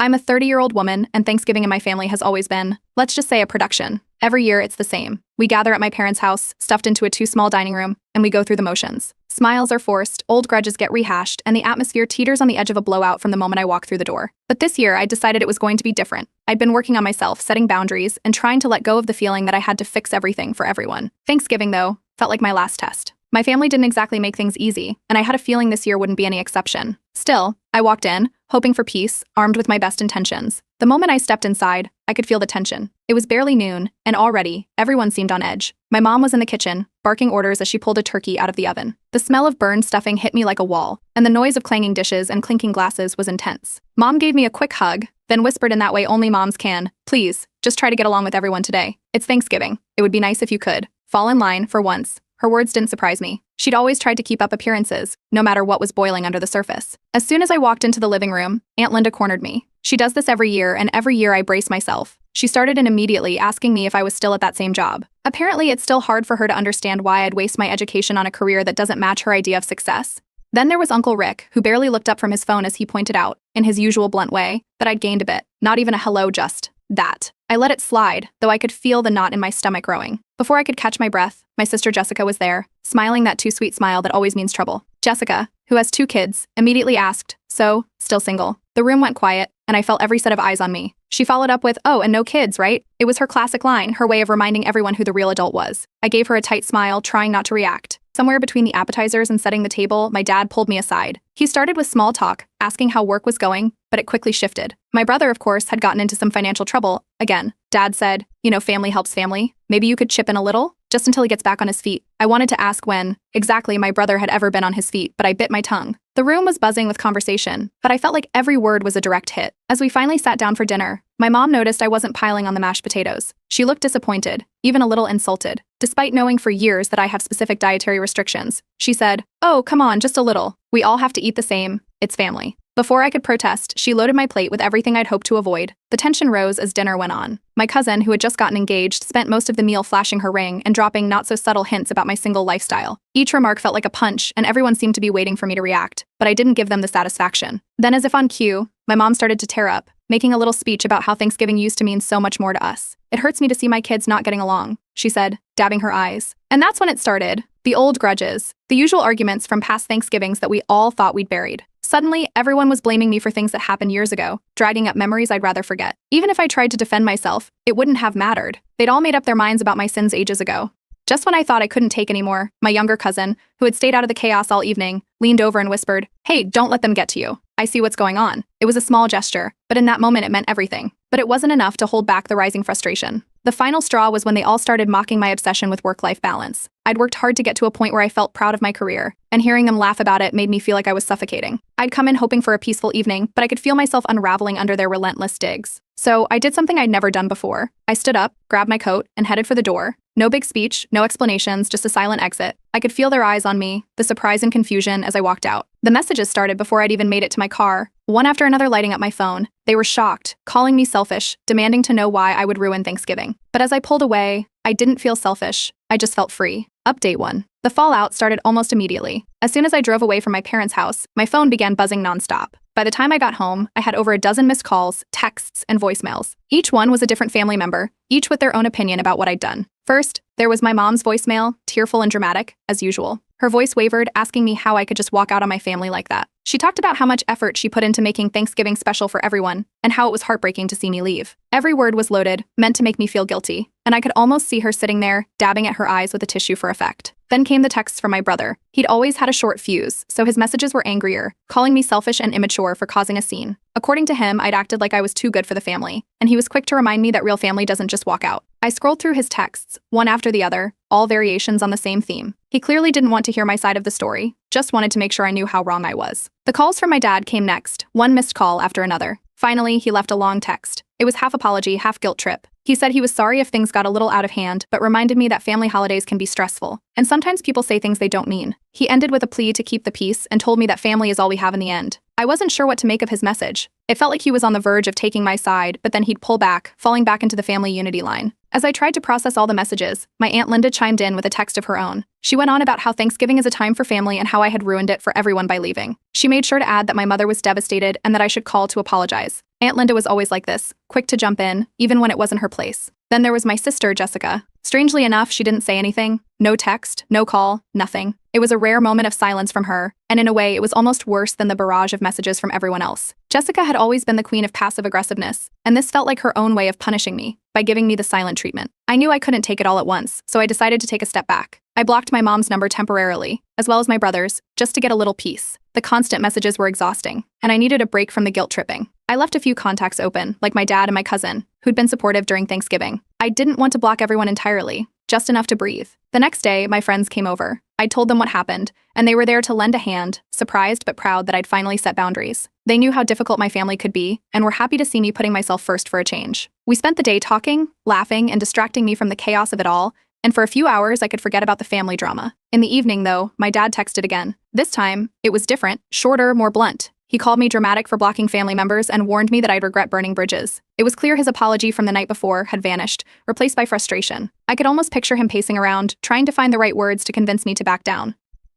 I'm a 30-year-old woman, and Thanksgiving in my family has always been, let's just say, a production. Every year, it's the same. We gather at my parents' house, stuffed into a too-small dining room, and we go through the motions. Smiles are forced, old grudges get rehashed, and the atmosphere teeters on the edge of a blowout from the moment I walk through the door. But this year, I decided it was going to be different. I'd been working on myself, setting boundaries, and trying to let go of the feeling that I had to fix everything for everyone. Thanksgiving, though, felt like my last test. My family didn't exactly make things easy, and I had a feeling this year wouldn't be any exception. Still, I walked in, hoping for peace, armed with my best intentions. The moment I stepped inside, I could feel the tension. It was barely noon, and already, everyone seemed on edge. My mom was in the kitchen, barking orders as she pulled a turkey out of the oven. The smell of burned stuffing hit me like a wall, and the noise of clanging dishes and clinking glasses was intense. Mom gave me a quick hug, then whispered in that way only moms can, "Please, just try to get along with everyone today. It's Thanksgiving. It would be nice if you could. Fall in line, for once." Her words didn't surprise me. She'd always tried to keep up appearances, no matter what was boiling under the surface. As soon as I walked into the living room, Aunt Linda cornered me. She does this every year, and every year I brace myself. She started in immediately, asking me if I was still at that same job. Apparently, it's still hard for her to understand why I'd waste my education on a career that doesn't match her idea of success. Then there was Uncle Rick, who barely looked up from his phone as he pointed out, in his usual blunt way, that I'd gained a bit. Not even a hello, just that. I let it slide, though I could feel the knot in my stomach growing. Before I could catch my breath, my sister Jessica was there, smiling that too sweet smile that always means trouble. Jessica, who has 2 kids, immediately asked, "So, still single?" The room went quiet, and I felt every set of eyes on me. She followed up with, "Oh, and no kids, right?" It was her classic line, her way of reminding everyone who the real adult was. I gave her a tight smile, trying not to react. Somewhere between the appetizers and setting the table, my dad pulled me aside. He started with small talk, asking how work was going, but it quickly shifted. My brother, of course, had gotten into some financial trouble. Again, Dad said, family helps family. Maybe you could chip in a little? Just until he gets back on his feet. I wanted to ask when, exactly, my brother had ever been on his feet, but I bit my tongue. The room was buzzing with conversation, but I felt like every word was a direct hit. As we finally sat down for dinner, my mom noticed I wasn't piling on the mashed potatoes. She looked disappointed, even a little insulted. Despite knowing for years that I have specific dietary restrictions, she said, "Oh, come on, just a little. We all have to eat the same. It's family." Before I could protest, she loaded my plate with everything I'd hoped to avoid. The tension rose as dinner went on. My cousin, who had just gotten engaged, spent most of the meal flashing her ring and dropping not-so-subtle hints about my single lifestyle. Each remark felt like a punch, and everyone seemed to be waiting for me to react, but I didn't give them the satisfaction. Then, as if on cue, my mom started to tear up, making a little speech about how Thanksgiving used to mean so much more to us. "It hurts me to see my kids not getting along," she said, dabbing her eyes. And that's when it started. The old grudges, the usual arguments from past Thanksgivings that we all thought we'd buried. Suddenly, everyone was blaming me for things that happened years ago, dragging up memories I'd rather forget. Even if I tried to defend myself, it wouldn't have mattered. They'd all made up their minds about my sins ages ago. Just when I thought I couldn't take anymore, my younger cousin, who had stayed out of the chaos all evening, leaned over and whispered, "Hey, don't let them get to you. I see what's going on." It was a small gesture, but in that moment it meant everything. But it wasn't enough to hold back the rising frustration. The final straw was when they all started mocking my obsession with work-life balance. I'd worked hard to get to a point where I felt proud of my career, and hearing them laugh about it made me feel like I was suffocating. I'd come in hoping for a peaceful evening, but I could feel myself unraveling under their relentless digs. So I did something I'd never done before. I stood up, grabbed my coat, and headed for the door. No big speech, no explanations, just a silent exit. I could feel their eyes on me, the surprise and confusion as I walked out. The messages started before I'd even made it to my car, one after another lighting up my phone. They were shocked, calling me selfish, demanding to know why I would ruin Thanksgiving. But as I pulled away, I didn't feel selfish. I just felt free. Update 1. The fallout started almost immediately. As soon as I drove away from my parents' house, my phone began buzzing nonstop. By the time I got home, I had over a dozen missed calls, texts, and voicemails. Each one was a different family member, each with their own opinion about what I'd done. First, there was my mom's voicemail, tearful and dramatic, as usual. Her voice wavered, asking me how I could just walk out on my family like that. She talked about how much effort she put into making Thanksgiving special for everyone, and how it was heartbreaking to see me leave. Every word was loaded, meant to make me feel guilty, and I could almost see her sitting there, dabbing at her eyes with a tissue for effect. Then came the texts from my brother. He'd always had a short fuse, so his messages were angrier, calling me selfish and immature for causing a scene. According to him, I'd acted like I was too good for the family, and he was quick to remind me that real family doesn't just walk out. I scrolled through his texts, one after the other, all variations on the same theme. He clearly didn't want to hear my side of the story, just wanted to make sure I knew how wrong I was. The calls from my dad came next, one missed call after another. Finally, he left a long text. It was half apology, half guilt trip. He said he was sorry if things got a little out of hand, but reminded me that family holidays can be stressful, and sometimes people say things they don't mean. He ended with a plea to keep the peace and told me that family is all we have in the end. I wasn't sure what to make of his message. It felt like he was on the verge of taking my side, but then he'd pull back, falling back into the family unity line. As I tried to process all the messages, my Aunt Linda chimed in with a text of her own. She went on about how Thanksgiving is a time for family and how I had ruined it for everyone by leaving. She made sure to add that my mother was devastated and that I should call to apologize. Aunt Linda was always like this, quick to jump in, even when it wasn't her place. Then there was my sister, Jessica. Strangely enough, she didn't say anything. No text, no call, nothing. It was a rare moment of silence from her, and in a way, it was almost worse than the barrage of messages from everyone else. Jessica had always been the queen of passive aggressiveness, and this felt like her own way of punishing me, by giving me the silent treatment. I knew I couldn't take it all at once, so I decided to take a step back. I blocked my mom's number temporarily, as well as my brother's, just to get a little peace. The constant messages were exhausting, and I needed a break from the guilt tripping. I left a few contacts open, like my dad and my cousin, who'd been supportive during Thanksgiving. I didn't want to block everyone entirely, just enough to breathe. The next day, my friends came over. I told them what happened, and they were there to lend a hand, surprised but proud that I'd finally set boundaries. They knew how difficult my family could be, and were happy to see me putting myself first for a change. We spent the day talking, laughing, and distracting me from the chaos of it all, and for a few hours I could forget about the family drama. In the evening, though, my dad texted again. This time, it was different, shorter, more blunt. He called me dramatic for blocking family members and warned me that I'd regret burning bridges. It was clear his apology from the night before had vanished, replaced by frustration. I could almost picture him pacing around, trying to find the right words to convince me to back down.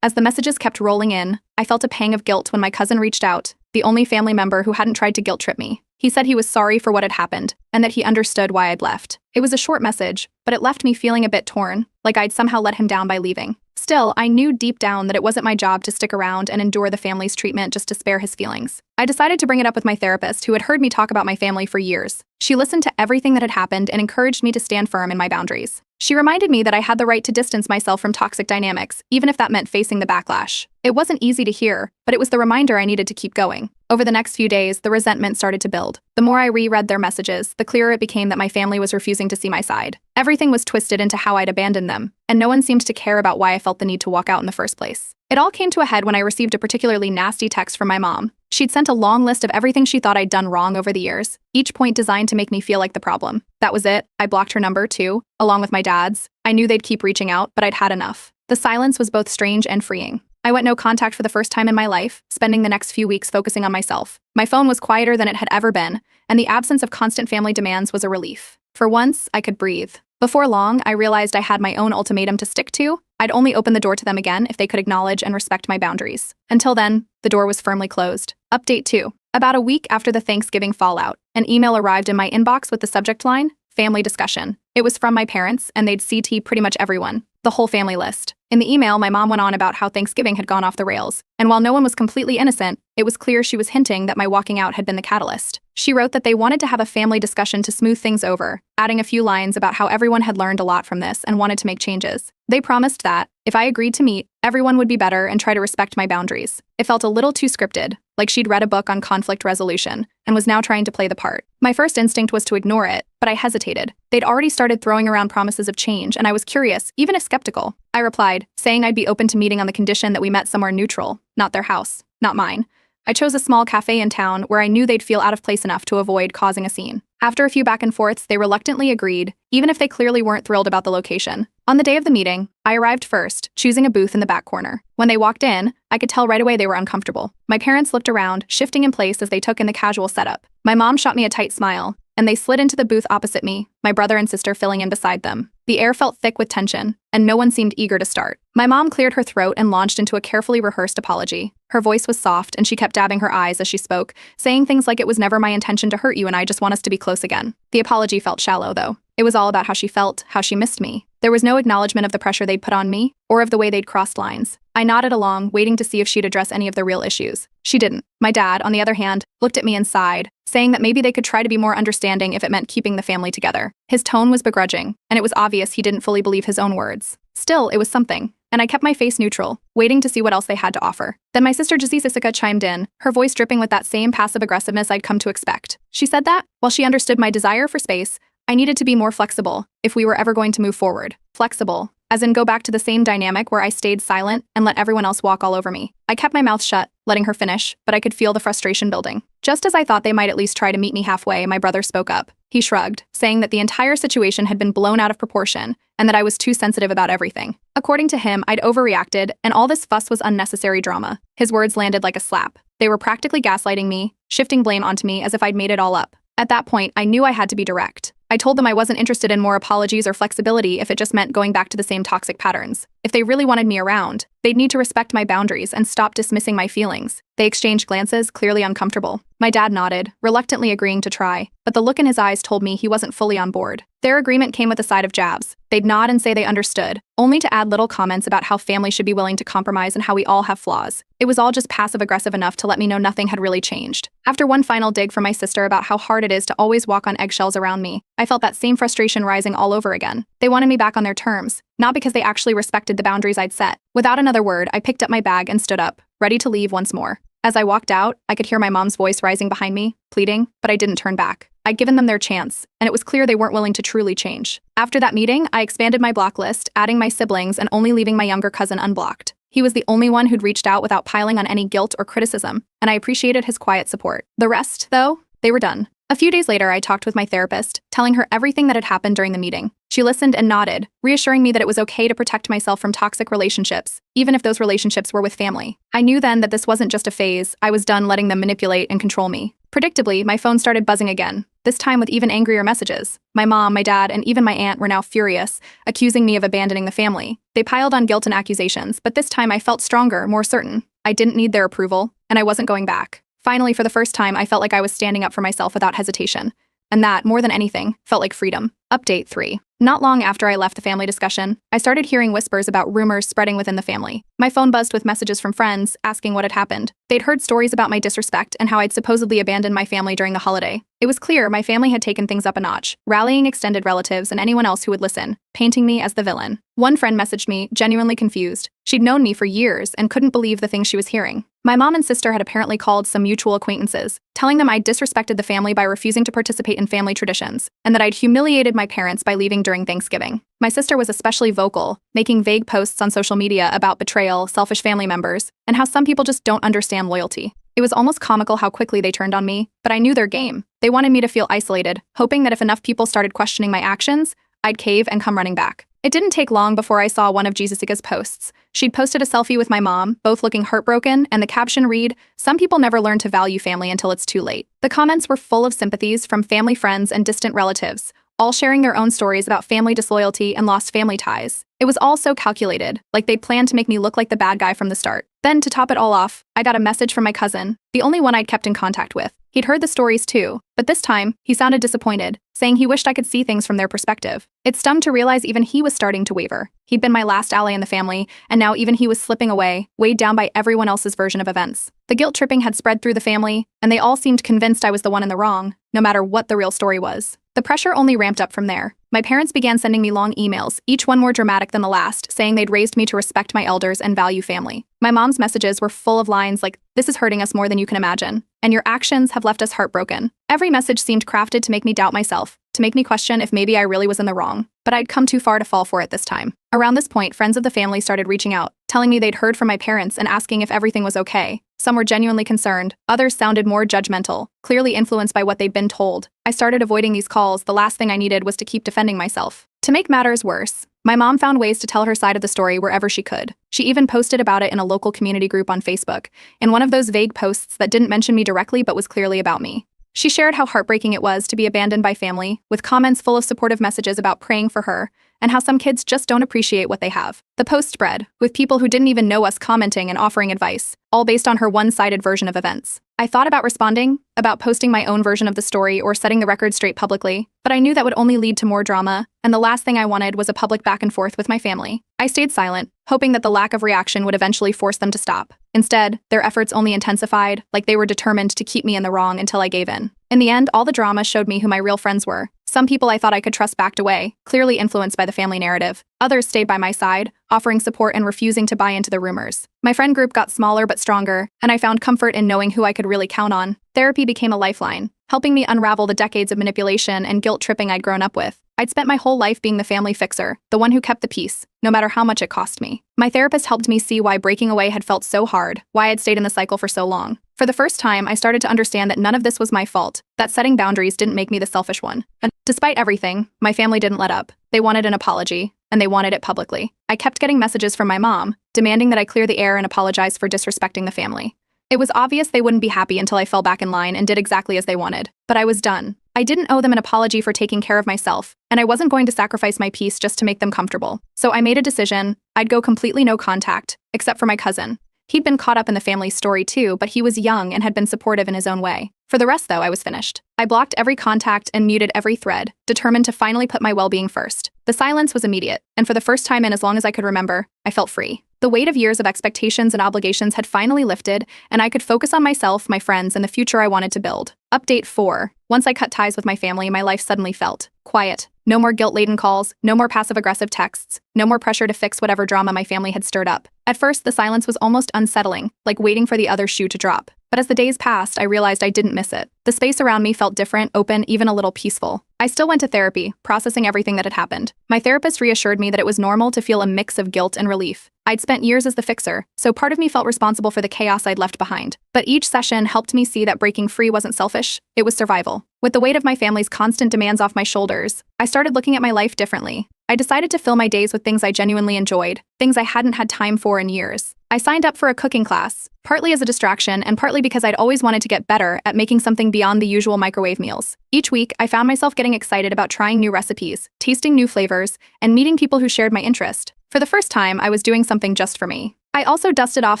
As the messages kept rolling in, I felt a pang of guilt when my cousin reached out, the only family member who hadn't tried to guilt trip me. He said he was sorry for what had happened, and that he understood why I'd left. It was a short message, but it left me feeling a bit torn, like I'd somehow let him down by leaving. Still, I knew deep down that it wasn't my job to stick around and endure the family's treatment just to spare his feelings. I decided to bring it up with my therapist, who had heard me talk about my family for years. She listened to everything that had happened and encouraged me to stand firm in my boundaries. She reminded me that I had the right to distance myself from toxic dynamics, even if that meant facing the backlash. It wasn't easy to hear, but it was the reminder I needed to keep going. Over the next few days, the resentment started to build. The more I reread their messages, the clearer it became that my family was refusing to see my side. Everything was twisted into how I'd abandoned them, and no one seemed to care about why I felt the need to walk out in the first place. It all came to a head when I received a particularly nasty text from my mom. She'd sent a long list of everything she thought I'd done wrong over the years, each point designed to make me feel like the problem. That was it. I blocked her number, too, along with my dad's. I knew they'd keep reaching out, but I'd had enough. The silence was both strange and freeing. I went no contact for the first time in my life, spending the next few weeks focusing on myself. My phone was quieter than it had ever been, and the absence of constant family demands was a relief. For once, I could breathe. Before long, I realized I had my own ultimatum to stick to. I'd only open the door to them again if they could acknowledge and respect my boundaries. Until then, the door was firmly closed. Update 2. About a week after the Thanksgiving fallout, an email arrived in my inbox with the subject line, Family Discussion. It was from my parents, and they'd CT pretty much everyone, the whole family list. In the email, my mom went on about how Thanksgiving had gone off the rails, and while no one was completely innocent, it was clear she was hinting that my walking out had been the catalyst. She wrote that they wanted to have a family discussion to smooth things over, adding a few lines about how everyone had learned a lot from this and wanted to make changes. They promised that, if I agreed to meet, everyone would be better and try to respect my boundaries. It felt a little too scripted, like she'd read a book on conflict resolution, and was now trying to play the part. My first instinct was to ignore it, but I hesitated. They'd already started throwing around promises of change, and I was curious, even if skeptical. I replied, saying I'd be open to meeting on the condition that we met somewhere neutral, not their house, not mine. I chose a small cafe in town where I knew they'd feel out of place enough to avoid causing a scene. After a few back and forths, they reluctantly agreed, even if they clearly weren't thrilled about the location. On the day of the meeting, I arrived first, choosing a booth in the back corner. When they walked in, I could tell right away they were uncomfortable. My parents looked around, shifting in place as they took in the casual setup. My mom shot me a tight smile, and they slid into the booth opposite me, my brother and sister filling in beside them. The air felt thick with tension, and no one seemed eager to start. My mom cleared her throat and launched into a carefully rehearsed apology. Her voice was soft, and she kept dabbing her eyes as she spoke, saying things like it was never my intention to hurt you and I just want us to be close again. The apology felt shallow, though. It was all about how she felt, how she missed me. There was no acknowledgement of the pressure they'd put on me, or of the way they'd crossed lines. I nodded along, waiting to see if she'd address any of the real issues. She didn't. My dad, on the other hand, looked at me and sighed, saying that maybe they could try to be more understanding if it meant keeping the family together. His tone was begrudging, and it was obvious he didn't fully believe his own words. Still, it was something, and I kept my face neutral, waiting to see what else they had to offer. Then my sister Jessica chimed in, her voice dripping with that same passive aggressiveness I'd come to expect. She said that, while she understood my desire for space, I needed to be more flexible if we were ever going to move forward. Flexible, as in go back to the same dynamic where I stayed silent and let everyone else walk all over me. I kept my mouth shut, letting her finish, but I could feel the frustration building. Just as I thought they might at least try to meet me halfway, my brother spoke up. He shrugged, saying that the entire situation had been blown out of proportion and that I was too sensitive about everything. According to him, I'd overreacted, and all this fuss was unnecessary drama. His words landed like a slap. They were practically gaslighting me, shifting blame onto me as if I'd made it all up. At that point, I knew I had to be direct. I told them I wasn't interested in more apologies or flexibility if it just meant going back to the same toxic patterns. If they really wanted me around, they'd need to respect my boundaries and stop dismissing my feelings. They exchanged glances, clearly uncomfortable. My dad nodded, reluctantly agreeing to try, but the look in his eyes told me he wasn't fully on board. Their agreement came with a side of jabs. They'd nod and say they understood, only to add little comments about how family should be willing to compromise and how we all have flaws. It was all just passive-aggressive enough to let me know nothing had really changed. After one final dig from my sister about how hard it is to always walk on eggshells around me, I felt that same frustration rising all over again. They wanted me back on their terms, not because they actually respected the boundaries I'd set. Without another word, I picked up my bag and stood up, ready to leave once more. As I walked out, I could hear my mom's voice rising behind me, pleading, but I didn't turn back. I'd given them their chance, and it was clear they weren't willing to truly change. After that meeting, I expanded my block list, adding my siblings and only leaving my younger cousin unblocked. He was the only one who'd reached out without piling on any guilt or criticism, and I appreciated his quiet support. The rest, though, they were done. A few days later, I talked with my therapist, telling her everything that had happened during the meeting. She listened and nodded, reassuring me that it was okay to protect myself from toxic relationships, even if those relationships were with family. I knew then that this wasn't just a phase. I was done letting them manipulate and control me. Predictably, my phone started buzzing again, this time with even angrier messages. My mom, my dad, and even my aunt were now furious, accusing me of abandoning the family. They piled on guilt and accusations, but this time I felt stronger, more certain. I didn't need their approval, and I wasn't going back. Finally, for the first time, I felt like I was standing up for myself without hesitation. And that, more than anything, felt like freedom. Update 3. Not long after I left the family discussion, I started hearing whispers about rumors spreading within the family. My phone buzzed with messages from friends, asking what had happened. They'd heard stories about my disrespect and how I'd supposedly abandoned my family during the holiday. It was clear my family had taken things up a notch, rallying extended relatives and anyone else who would listen, painting me as the villain. One friend messaged me, genuinely confused. She'd known me for years and couldn't believe the things she was hearing. My mom and sister had apparently called some mutual acquaintances, telling them I'd disrespected the family by refusing to participate in family traditions, and that I'd humiliated my parents by leaving during Thanksgiving. My sister was especially vocal, making vague posts on social media about betrayal, selfish family members, and how some people just don't understand loyalty. It was almost comical how quickly they turned on me, but I knew their game. They wanted me to feel isolated, hoping that if enough people started questioning my actions, I'd cave and come running back. It didn't take long before I saw one of Jessika's posts. She'd posted a selfie with my mom, both looking heartbroken, and the caption read, "Some people never learn to value family until it's too late." The comments were full of sympathies from family friends and distant relatives, all sharing their own stories about family disloyalty and lost family ties. It was all so calculated, like they'd planned to make me look like the bad guy from the start. Then, to top it all off, I got a message from my cousin, the only one I'd kept in contact with. He'd heard the stories too, but this time, he sounded disappointed, saying he wished I could see things from their perspective. It stung to realize even he was starting to waver. He'd been my last ally in the family, and now even he was slipping away, weighed down by everyone else's version of events. The guilt tripping had spread through the family, and they all seemed convinced I was the one in the wrong, no matter what the real story was. The pressure only ramped up from there. My parents began sending me long emails, each one more dramatic than the last, saying they'd raised me to respect my elders and value family. My mom's messages were full of lines like, "This is hurting us more than you can imagine, and your actions have left us heartbroken." Every message seemed crafted to make me doubt myself, to make me question if maybe I really was in the wrong. But I'd come too far to fall for it this time. Around this point, friends of the family started reaching out, telling me they'd heard from my parents and asking if everything was okay. Some were genuinely concerned, others sounded more judgmental, clearly influenced by what they'd been told. I started avoiding these calls. The last thing I needed was to keep defending myself. To make matters worse, my mom found ways to tell her side of the story wherever she could. She even posted about it in a local community group on Facebook, in one of those vague posts that didn't mention me directly but was clearly about me. She shared how heartbreaking it was to be abandoned by family, with comments full of supportive messages about praying for her, and how some kids just don't appreciate what they have. The post spread, with people who didn't even know us commenting and offering advice, all based on her one-sided version of events. I thought about responding, about posting my own version of the story or setting the record straight publicly, but I knew that would only lead to more drama, and the last thing I wanted was a public back and forth with my family. I stayed silent, hoping that the lack of reaction would eventually force them to stop. Instead, their efforts only intensified, like they were determined to keep me in the wrong until I gave in. In the end, all the drama showed me who my real friends were. Some people I thought I could trust backed away, clearly influenced by the family narrative. Others stayed by my side, offering support and refusing to buy into the rumors. My friend group got smaller but stronger, and I found comfort in knowing who I could really count on. Therapy became a lifeline, helping me unravel the decades of manipulation and guilt tripping I'd grown up with. I'd spent my whole life being the family fixer, the one who kept the peace, no matter how much it cost me. My therapist helped me see why breaking away had felt so hard, why I'd stayed in the cycle for so long. For the first time, I started to understand that none of this was my fault, that setting boundaries didn't make me the selfish one. And despite everything, my family didn't let up. They wanted an apology, and they wanted it publicly. I kept getting messages from my mom, demanding that I clear the air and apologize for disrespecting the family. It was obvious they wouldn't be happy until I fell back in line and did exactly as they wanted. But I was done. I didn't owe them an apology for taking care of myself, and I wasn't going to sacrifice my peace just to make them comfortable. So I made a decision. I'd go completely no contact, except for my cousin. He'd been caught up in the family story too, but he was young and had been supportive in his own way. For the rest, though, I was finished. I blocked every contact and muted every thread, determined to finally put my well-being first. The silence was immediate, and for the first time in as long as I could remember, I felt free. The weight of years of expectations and obligations had finally lifted, and I could focus on myself, my friends, and the future I wanted to build. Update 4. Once I cut ties with my family, my life suddenly felt quiet. No more guilt-laden calls, no more passive-aggressive texts, no more pressure to fix whatever drama my family had stirred up. At first, the silence was almost unsettling, like waiting for the other shoe to drop. But as the days passed, I realized I didn't miss it. The space around me felt different, open, even a little peaceful. I still went to therapy, processing everything that had happened. My therapist reassured me that it was normal to feel a mix of guilt and relief. I'd spent years as the fixer, so part of me felt responsible for the chaos I'd left behind. But each session helped me see that breaking free wasn't selfish, it was survival. With the weight of my family's constant demands off my shoulders, I started looking at my life differently. I decided to fill my days with things I genuinely enjoyed, things I hadn't had time for in years. I signed up for a cooking class, partly as a distraction and partly because I'd always wanted to get better at making something beyond the usual microwave meals. Each week, I found myself getting excited about trying new recipes, tasting new flavors, and meeting people who shared my interest. For the first time, I was doing something just for me. I also dusted off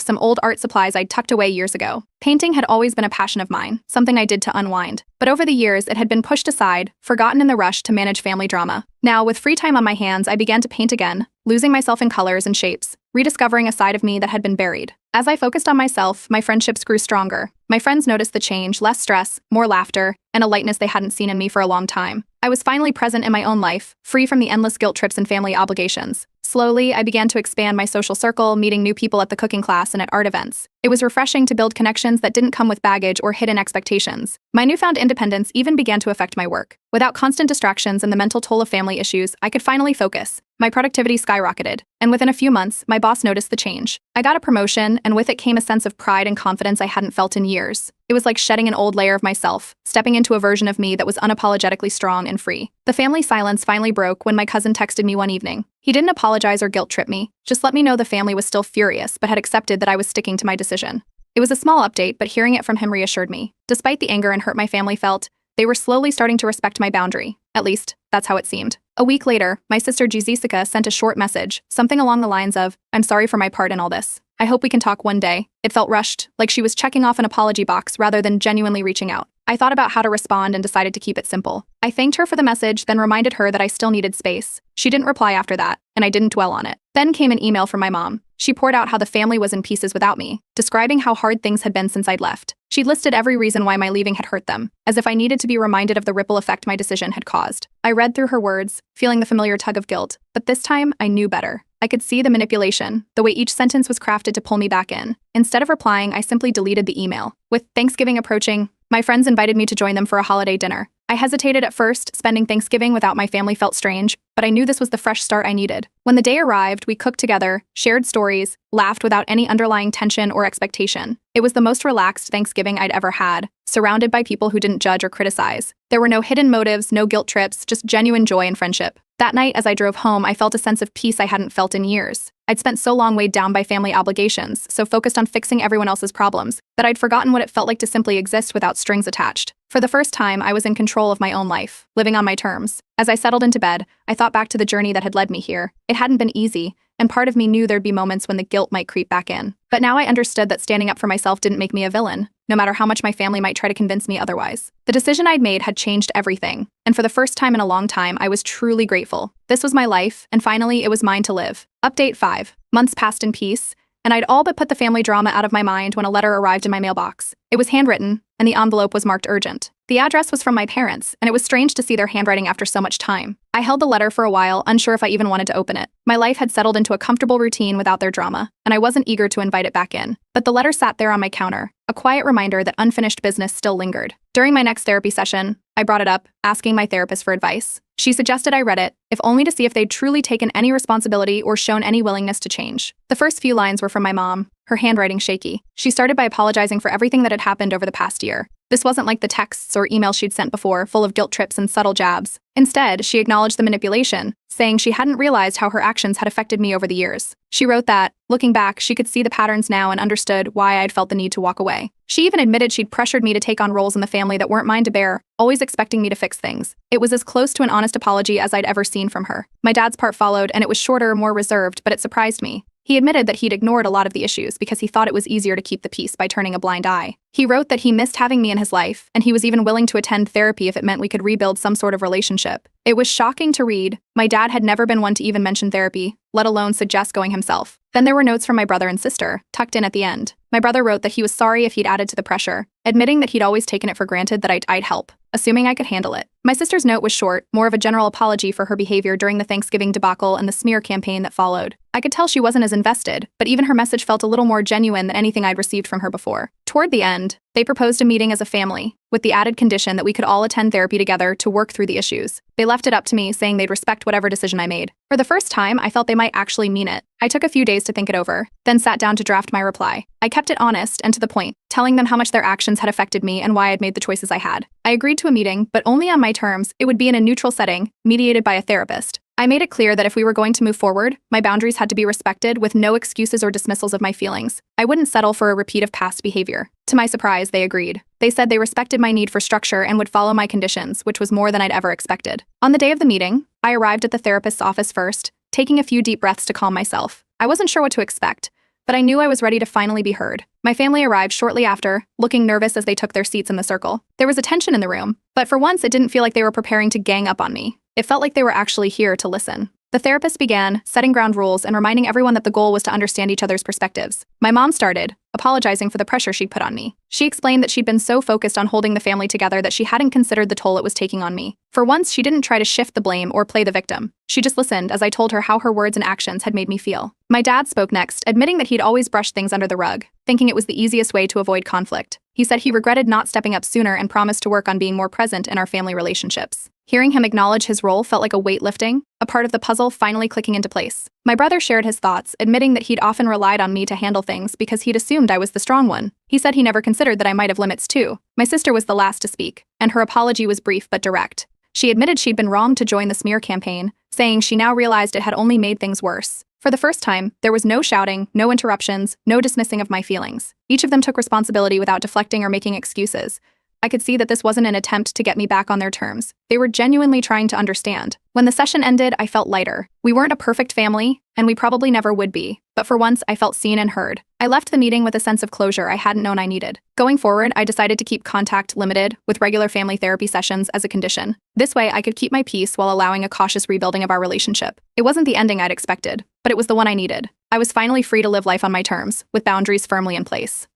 some old art supplies I'd tucked away years ago. Painting had always been a passion of mine, something I did to unwind. But over the years, it had been pushed aside, forgotten in the rush to manage family drama. Now, with free time on my hands, I began to paint again, losing myself in colors and shapes, rediscovering a side of me that had been buried. As I focused on myself, my friendships grew stronger. My friends noticed the change, less stress, more laughter, and a lightness they hadn't seen in me for a long time. I was finally present in my own life, free from the endless guilt trips and family obligations. Slowly, I began to expand my social circle, meeting new people at the cooking class and at art events. It was refreshing to build connections that didn't come with baggage or hidden expectations. My newfound independence even began to affect my work. Without constant distractions and the mental toll of family issues, I could finally focus. My productivity skyrocketed, and within a few months, my boss noticed the change. I got a promotion, and with it came a sense of pride and confidence I hadn't felt in years. It was like shedding an old layer of myself, stepping into a version of me that was unapologetically strong and free. The family silence finally broke when my cousin texted me one evening. He didn't apologize or guilt trip me, just let me know the family was still furious but had accepted that I was sticking to my decision. It was a small update, but hearing it from him reassured me. Despite the anger and hurt my family felt, they were slowly starting to respect my boundary. At least, that's how it seemed. A week later, my sister Jessica sent a short message, something along the lines of, "I'm sorry for my part in all this. I hope we can talk one day." It felt rushed, like she was checking off an apology box rather than genuinely reaching out. I thought about how to respond and decided to keep it simple. I thanked her for the message, then reminded her that I still needed space. She didn't reply after that, and I didn't dwell on it. Then came an email from my mom. She poured out how the family was in pieces without me, describing how hard things had been since I'd left. She'd listed every reason why my leaving had hurt them, as if I needed to be reminded of the ripple effect my decision had caused. I read through her words, feeling the familiar tug of guilt, but this time I knew better. I could see the manipulation, the way each sentence was crafted to pull me back in. Instead of replying, I simply deleted the email. With Thanksgiving approaching, my friends invited me to join them for a holiday dinner. I hesitated at first, spending Thanksgiving without my family felt strange, but I knew this was the fresh start I needed. When the day arrived, we cooked together, shared stories, laughed without any underlying tension or expectation. It was the most relaxed Thanksgiving I'd ever had, surrounded by people who didn't judge or criticize. There were no hidden motives, no guilt trips, just genuine joy and friendship. That night, as I drove home, I felt a sense of peace I hadn't felt in years. I'd spent so long weighed down by family obligations, so focused on fixing everyone else's problems, that I'd forgotten what it felt like to simply exist without strings attached. For the first time, I was in control of my own life, living on my terms. As I settled into bed, I thought back to the journey that had led me here. It hadn't been easy, and part of me knew there'd be moments when the guilt might creep back in. But now I understood that standing up for myself didn't make me a villain, no matter how much my family might try to convince me otherwise. The decision I'd made had changed everything, and for the first time in a long time, I was truly grateful. This was my life, and finally, it was mine to live. Update 5. Months passed in peace, and I'd all but put the family drama out of my mind when a letter arrived in my mailbox. It was handwritten, and the envelope was marked urgent. The address was from my parents, and it was strange to see their handwriting after so much time. I held the letter for a while, unsure if I even wanted to open it. My life had settled into a comfortable routine without their drama, and I wasn't eager to invite it back in. But the letter sat there on my counter, a quiet reminder that unfinished business still lingered. During my next therapy session, I brought it up, asking my therapist for advice. She suggested I read it, if only to see if they'd truly taken any responsibility or shown any willingness to change. The first few lines were from my mom, her handwriting shaky. She started by apologizing for everything that had happened over the past year. This wasn't like the texts or emails she'd sent before, full of guilt trips and subtle jabs. Instead, she acknowledged the manipulation, saying she hadn't realized how her actions had affected me over the years. She wrote that, looking back, she could see the patterns now and understood why I'd felt the need to walk away. She even admitted she'd pressured me to take on roles in the family that weren't mine to bear, always expecting me to fix things. It was as close to an honest apology as I'd ever seen from her. My dad's part followed, and it was shorter, more reserved, but it surprised me. He admitted that he'd ignored a lot of the issues because he thought it was easier to keep the peace by turning a blind eye. He wrote that he missed having me in his life, and he was even willing to attend therapy if it meant we could rebuild some sort of relationship. It was shocking to read. My dad had never been one to even mention therapy, let alone suggest going himself. Then there were notes from my brother and sister, tucked in at the end. My brother wrote that he was sorry if he'd added to the pressure, admitting that he'd always taken it for granted that I'd help, assuming I could handle it. My sister's note was short, more of a general apology for her behavior during the Thanksgiving debacle and the smear campaign that followed. I could tell she wasn't as invested, but even her message felt a little more genuine than anything I'd received from her before. Toward the end, they proposed a meeting as a family, with the added condition that we could all attend therapy together to work through the issues. They left it up to me, saying they'd respect whatever decision I made. For the first time, I felt they might actually mean it. I took a few days to think it over, then sat down to draft my reply. I kept it honest and to the point, telling them how much their actions had affected me and why I'd made the choices I had. I agreed to a meeting, but only on my terms. It would be in a neutral setting, mediated by a therapist. I made it clear that if we were going to move forward, my boundaries had to be respected with no excuses or dismissals of my feelings. I wouldn't settle for a repeat of past behavior. To my surprise, they agreed. They said they respected my need for structure and would follow my conditions, which was more than I'd ever expected. On the day of the meeting, I arrived at the therapist's office first, taking a few deep breaths to calm myself. I wasn't sure what to expect, but I knew I was ready to finally be heard. My family arrived shortly after, looking nervous as they took their seats in the circle. There was a tension in the room, but for once it didn't feel like they were preparing to gang up on me. It felt like they were actually here to listen. The therapist began, setting ground rules and reminding everyone that the goal was to understand each other's perspectives. My mom started, apologizing for the pressure she'd put on me. She explained that she'd been so focused on holding the family together that she hadn't considered the toll it was taking on me. For once, she didn't try to shift the blame or play the victim. She just listened as I told her how her words and actions had made me feel. My dad spoke next, admitting that he'd always brushed things under the rug, thinking it was the easiest way to avoid conflict. He said he regretted not stepping up sooner and promised to work on being more present in our family relationships. Hearing him acknowledge his role felt like a weight lifting, a part of the puzzle finally clicking into place. My brother shared his thoughts, admitting that he'd often relied on me to handle things because he'd assumed I was the strong one. He said he never considered that I might have limits too. My sister was the last to speak, and her apology was brief but direct. She admitted she'd been wrong to join the smear campaign, saying she now realized it had only made things worse. For the first time, there was no shouting, no interruptions, no dismissing of my feelings. Each of them took responsibility without deflecting or making excuses. I could see that this wasn't an attempt to get me back on their terms. They were genuinely trying to understand. When the session ended, I felt lighter. We weren't a perfect family, and we probably never would be. But for once, I felt seen and heard. I left the meeting with a sense of closure I hadn't known I needed. Going forward, I decided to keep contact limited, with regular family therapy sessions as a condition. This way, I could keep my peace while allowing a cautious rebuilding of our relationship. It wasn't the ending I'd expected, but it was the one I needed. I was finally free to live life on my terms, with boundaries firmly in place.